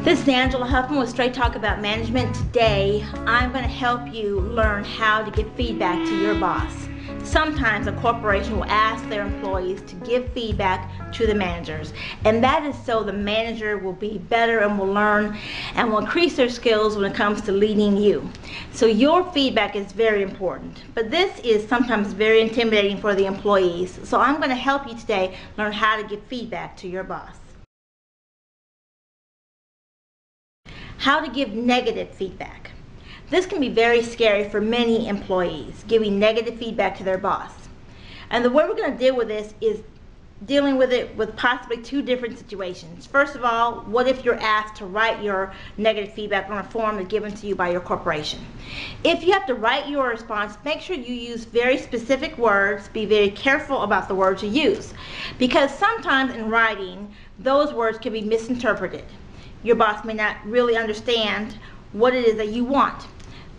This is Angela Huffmon with Straight Talk About Management. Today, I'm going to help you learn how to give feedback to your boss. Sometimes a corporation will ask their employees to give feedback to the managers, and that is so the manager will be better and will learn and will increase their skills when it comes to leading you. So your feedback is very important, but this is sometimes very intimidating for the employees. So I'm going to help you today learn how to give feedback to your boss. How to give negative feedback. This can be very scary for many employees, giving negative feedback to their boss. And the way we're going to deal with this is dealing with it with possibly two different situations. First of all, what if you're asked to write your negative feedback on a form that's given to you by your corporation? If you have to write your response, make sure you use very specific words. Be very careful about the words you use, because sometimes in writing, those words can be misinterpreted. Your boss may not really understand what it is that you want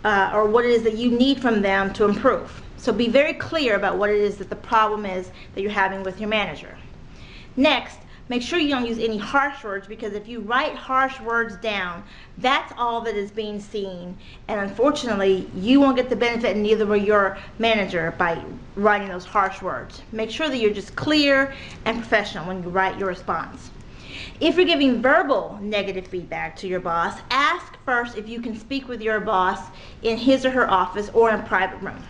or what it is that you need from them to improve. So be very clear about what it is that the problem is that you're having with your manager. Next, make sure you don't use any harsh words, because if you write harsh words down, that's all that is being seen, and unfortunately you won't get the benefit, and neither will your manager, by writing those harsh words. Make sure that you're just clear and professional when you write your response. If you're giving verbal negative feedback to your boss, ask first if you can speak with your boss in his or her office or in a private room.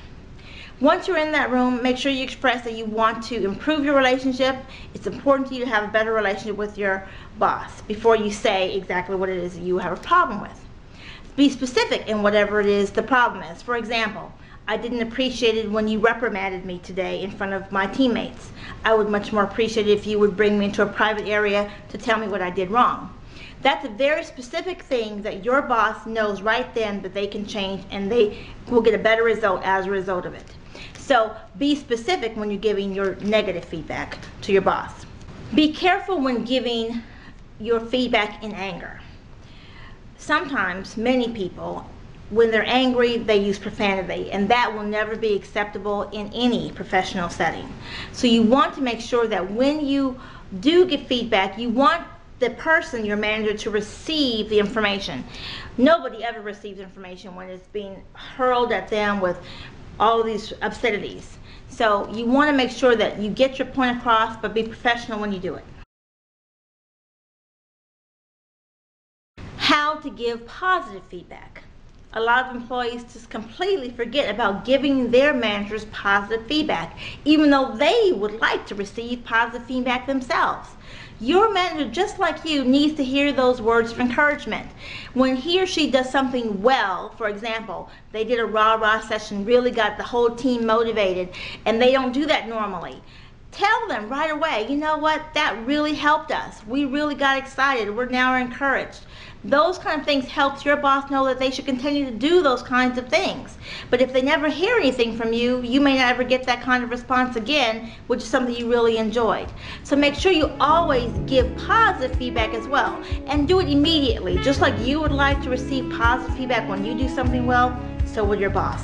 Once you're in that room, make sure you express that you want to improve your relationship. It's important to you to have a better relationship with your boss before you say exactly what it is that you have a problem with. Be specific in whatever it is the problem is. For example, I didn't appreciate it when you reprimanded me today in front of my teammates. I would much more appreciate it if you would bring me into a private area to tell me what I did wrong. That's a very specific thing that your boss knows right then that they can change, and they will get a better result as a result of it. So be specific when you're giving your negative feedback to your boss. Be careful when giving your feedback in anger. Sometimes, many people, when they're angry, they use profanity, and that will never be acceptable in any professional setting. So you want to make sure that when you do give feedback, you want the person, your manager, to receive the information. Nobody ever receives information when it's being hurled at them with all of these obscenities. So you want to make sure that you get your point across, but be professional when you do it. How to give positive feedback. A lot of employees just completely forget about giving their managers positive feedback, even though they would like to receive positive feedback themselves. Your manager, just like you, needs to hear those words of encouragement. When he or she does something well, for example, they did a rah-rah session, really got the whole team motivated, and they don't do that normally. Tell them right away, you know what, that really helped us. We really got excited. We're now encouraged. Those kind of things helps your boss know that they should continue to do those kinds of things. But if they never hear anything from you, you may not ever get that kind of response again, which is something you really enjoyed. So make sure you always give positive feedback as well, and do it immediately. Just like you would like to receive positive feedback when you do something well, so would your boss.